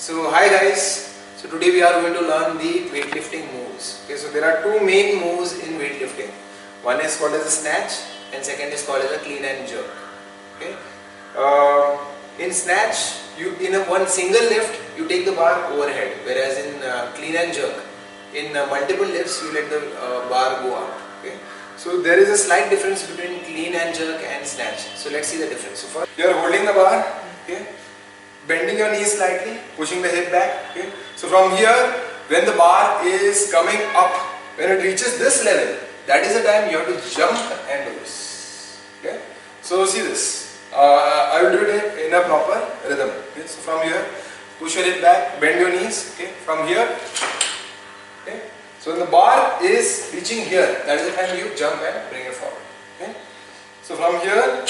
So hi guys, so today we are going to learn the weightlifting moves. Okay, so there are two main moves in weightlifting. One is called as a snatch and second is called as a clean and jerk. Okay, in snatch, in one single lift you take the bar overhead, whereas in clean and jerk, in multiple lifts you let the bar go up. Okay, so there is a slight difference between clean and jerk and snatch. So let's see the difference. So first you are holding the bar. Okay, bending your knees slightly, pushing the hip back. Okay. So from here, when the bar is coming up, when it reaches this level, that is the time you have to jump and do this. Okay. So see this. I will do it in a proper rhythm. Okay. So from here, push your hip back, bend your knees. Okay. From here. Okay. So when the bar is reaching here, that is the time you jump and bring it forward. Okay. So from here,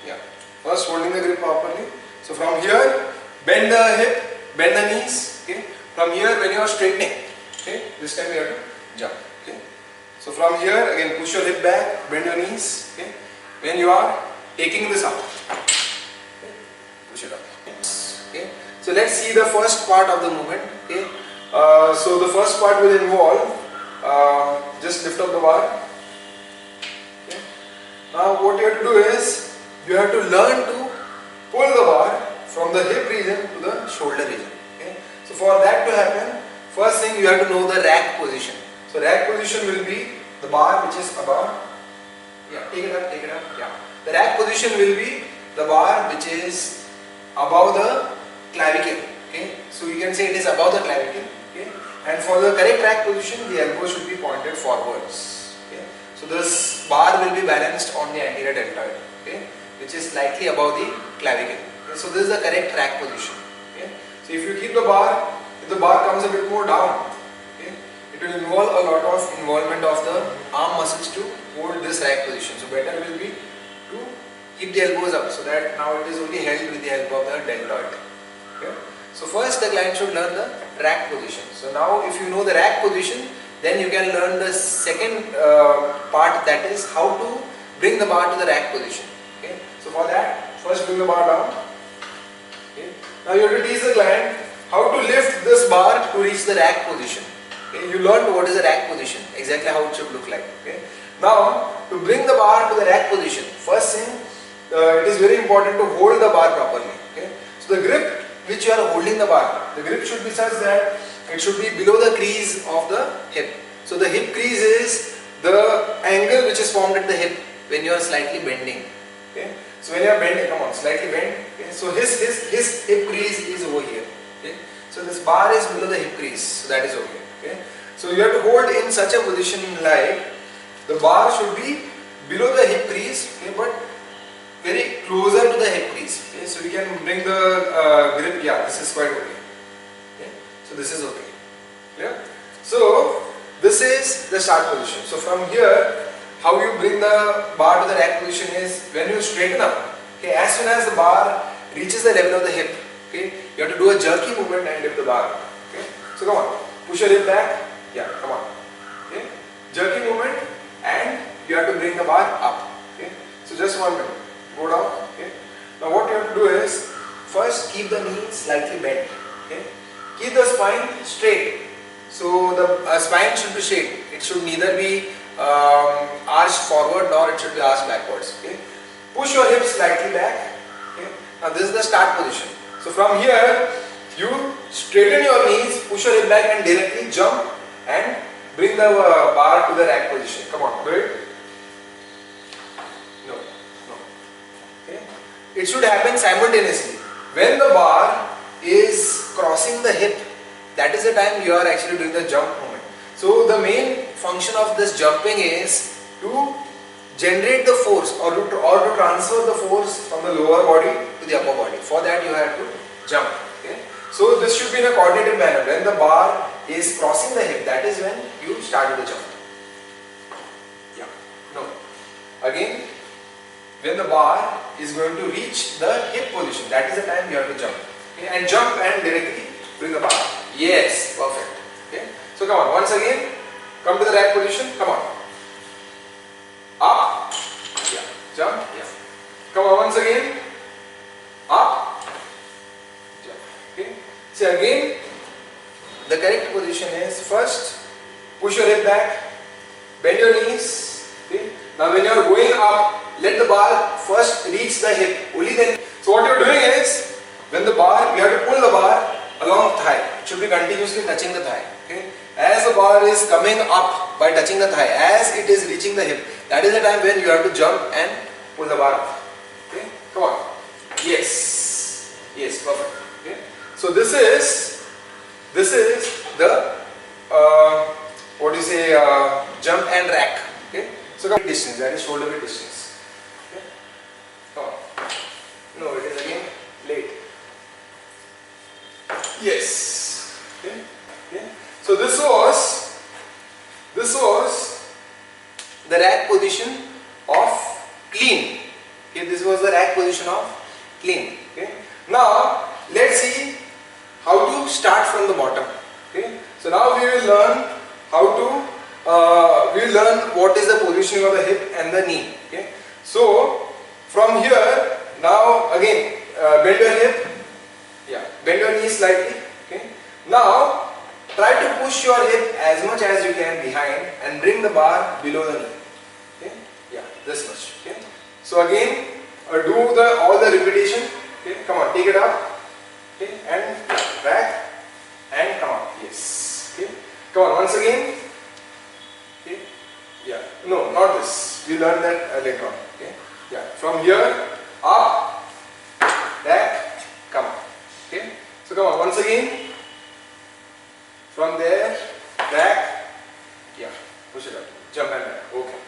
yeah. First holding the grip properly. So from here, bend the hip, bend the knees. Okay. From here, when you are straightening, okay, this time you have to jump. Okay. So from here, again push your hip back, bend your knees. Okay. When you are taking this up, okay, push it up. Okay. So let's see the first part of the movement. Okay. So the first part will involve just lift up the bar. Okay. Now what you have to do is you have to learn to pull the bar from the hip region to the shoulder region. Okay. So for that to happen, first thing you have to know the rack position. So rack position will be the bar which is above. Yeah, take it up, yeah. The rack position will be the bar which is above the clavicle. Okay. So you can say it is above the clavicle. Okay. And for the correct rack position, the elbow should be pointed forwards. Okay. So this bar will be balanced on the anterior deltoid. Okay, which is slightly above the clavicle. Okay, so this is the correct rack position. Okay, so if you keep the bar, if the bar comes a bit more down, okay, it will involve a lot of involvement of the arm muscles to hold this rack position. So better will be to keep the elbows up so that now it is only held with the elbow of the deltoid. Okay, so first the client should learn the rack position. So now if you know the rack position, then you can learn the second part, that is how to bring the bar to the rack position. Okay. So for that, first bring the bar down. Okay. Now you have to teach the client how to lift this bar to reach the rack position. Okay. You learned what is the rack position, exactly how it should look like. Okay. Now to bring the bar to the rack position, first thing, it is very important to hold the bar properly. Okay. So the grip which you are holding the bar, the grip should be such that it should be below the crease of the hip. So the hip crease is the angle which is formed at the hip when you are slightly bending. Okay. So when you are bending, come on, slightly bend. Okay. So his hip crease is over here. Okay. So this bar is below the hip crease. So that is okay. Okay. So you have to hold in such a position like the bar should be below the hip crease, okay, but very closer to the hip crease. Okay. So we can bring the grip. Yeah, this is quite okay. Okay. So this is okay. Clear? So this is the start position. So from here, how you bring the bar to the rack position is when you straighten up. Okay, as soon as the bar reaches the level of the hip, okay, you have to do a jerky movement and lift the bar. Okay, so come on, push your hip back. Yeah, come on. Okay, jerky movement, and you have to bring the bar up. Okay, so just 1 minute. Go down. Okay, now what you have to do is first keep the knee slightly bent. Okay, keep the spine straight. So the spine should be straight. It should neither be arched forward nor it should be arched backwards. Okay. Push your hips slightly back. Okay. Now this is the start position. So from here you straighten your knees, push your hip back and directly jump and bring the bar to the rack position. Come on, do it. No. Okay. It should happen simultaneously. When the bar is crossing the hip, that is the time you are actually doing the jump movement. So the main function of this jumping is to generate the force or to transfer the force from the lower body to the upper body. For that you have to jump. Okay. So this should be in a coordinated manner. When the bar is crossing the hip, that is when you start with the jump. Yeah. No. Again, when the bar is going to reach the hip position, that is the time you have to jump. Okay. And jump and directly bring the bar. Yes, perfect. Okay. So come on, once again, come to the rack position, come on. Up, yeah, jump, yeah. Come on, once again, up, jump, okay. See again, the correct position is first push your hip back, bend your knees. Okay? Now when you are going up, let the bar first reach the hip. Only then. So what you are doing is, when the bar, you have to pull the bar along the thigh. It should be continuously touching the thigh. Okay? As the bar is coming up by touching the thigh, as it is reaching the hip, that is the time when you have to jump and pull the bar up. Okay? Come on. Yes. Yes, perfect. Okay? So this is the what do you say, jump and rack. Okay? So come distance, that is shoulder width distance. Okay? Come on. No, it is again late. Yes. Okay? Okay? So this was the rack position of clean. Okay? This was the rack position of clean. Okay? Now let's see how to start from the bottom. Okay? So now we will learn what is the positioning of the hip and the knee. Okay? So from here, now again bend your hip, bend your knee slightly. Okay? Now try to push your hip as much as you can behind and bring the bar below the knee. Okay? Yeah, this much. Okay? So again do all the repetition. Okay? Come on, take it up. Okay? And back and come on. Yes. Okay? Come on, once again. Okay? Yeah. No, not this. We learned that later on. Okay? Yeah. From here up, back, come on. Okay? So come on, once again. From there, back, yeah, push it up, jump and back. Okay.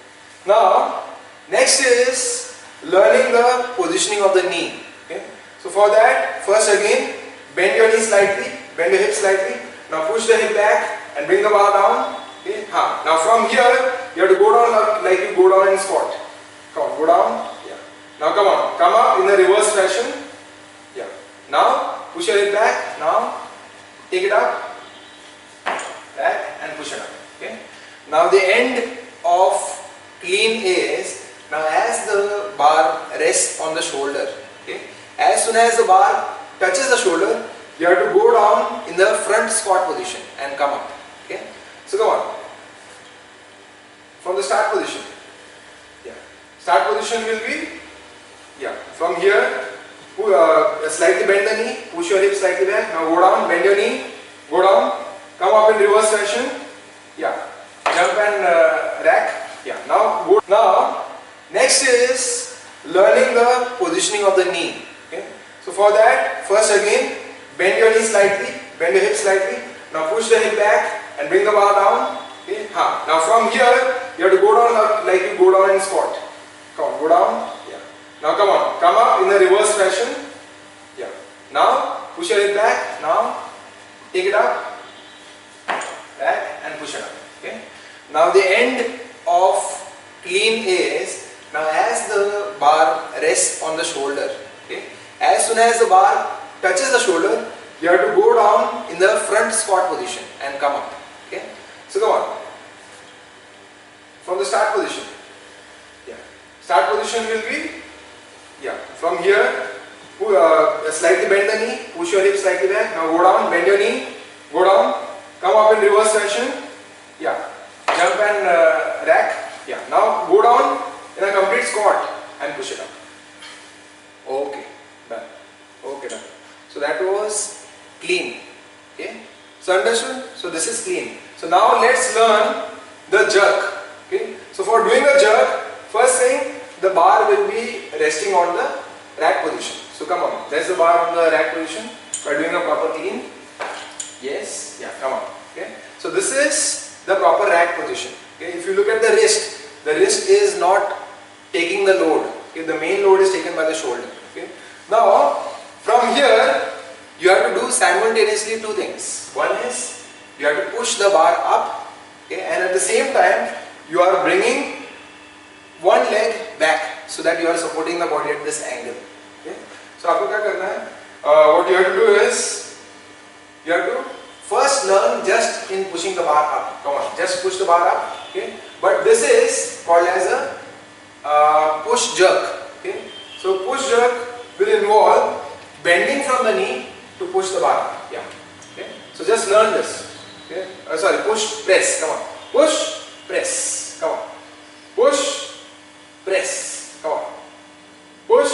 Now, next is learning the positioning of the knee. Okay. So for that, first again, bend your knee slightly, bend your hip slightly. Now push the hip back and bring the bar down. Okay. Now from here, you have to go down like you go down in squat. Come on, go down. Yeah. Now come on, come up in the reverse fashion. Yeah. Now push your hip back. Now take it up. Back and push it up. Okay. Now the end of clean is, now as the bar rests on the shoulder, okay, as soon as the bar touches the shoulder, you have to go down in the front squat position and come up. Okay. So come on. From the start position. Yeah. Start position will be, from here, slightly bend the knee, push your hip slightly back. Now go down, bend your knee, go down. Come up in reverse fashion. Yeah. Jump and rack. Yeah. Now next is learning the positioning of the knee. Okay. So for that, first again, bend your knee slightly, bend your hip slightly. Now push the hip back and bring the bar down. Okay. Now from here, you have to go down like you go down in squat. Come on, go down. Yeah. Now come on, come up in the reverse fashion. Yeah. Now push your hip back. Now take it up. Back and push it up. Okay. Now the end of clean is, now as the bar rests on the shoulder, okay, as soon as the bar touches the shoulder, you have to go down in the front squat position and come up. Okay. So come on. From the start position. Yeah. Start position will be, from here, slightly bend the knee, push your hip slightly back. Now go down, bend your knee, go down. Come up in reverse fashion. Yeah. Jump and rack. Yeah. Now go down in a complete squat and push it up. Okay. Done. Okay, done. So that was clean. Okay. So understood? So this is clean. So now let's learn the jerk. Okay. So for doing a jerk, first thing, the bar will be resting on the rack position. So come on. There's the bar on the rack position. By doing a proper clean. Yes, come on. Okay. So this is the proper rack position. Okay. If you look at the wrist is not taking the load. Okay. The main load is taken by the shoulder. Okay. Now from here you have to do simultaneously two things. One is you have to push the bar up, okay, and at the same time you are bringing one leg back so that you are supporting the body at this angle. Okay. So आपको क्या करना है? What you have to do is, you have to first learn just in pushing the bar up. Come on, just push the bar up. Okay. But this is called as a push jerk. Okay. So push jerk will involve bending from the knee to push the bar up. Yeah. just learn this. Okay? Sorry, push, press. Come on. Push, press. Come on. Push, press. Come on. Push,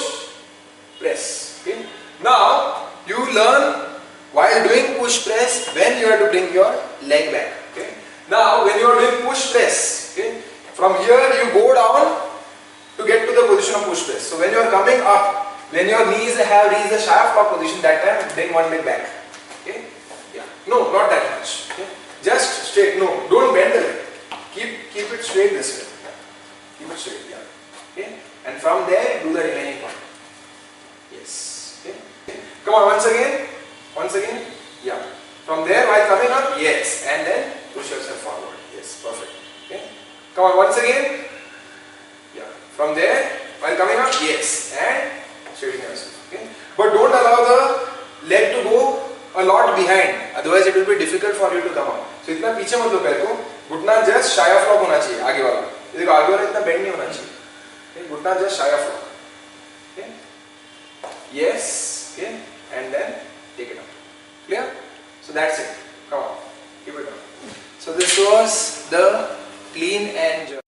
press. Okay? Now you learn while doing push press when you have to bring your leg back. Okay? Now when you are doing push press, okay, from here you go down to get to the position of push press. So when you are coming up, when your knees have reached the shaft lock position, that time bring one leg back. Okay? Yeah. No, not that much. Okay? Just straight. No, don't bend the leg. Keep it straight this way. Yeah. Keep it straight. Yeah. Okay? And from there do the remaining part. Yes. Okay? Come on, once again. Once again. Yeah. From there while coming up, yes. And then push yourself forward. Yes, perfect. Okay? Come on, once again. Yeah. From there while coming up, yes. And straighten yourself. Okay? But don't allow the leg to go a lot behind. Otherwise it will be difficult for you to come up. So इतना पीछे मत लो पैर को. घुटना just shy of lock होना चाहिए आगे वाला. ये देखो आगे वाला इतना bend नहीं होना चाहिए. Okay? घुटना just shy of lock. Okay? Yes. Okay? And then take it out. Clear? So that's it. Come on. Keep it up. So this was the clean and jerk.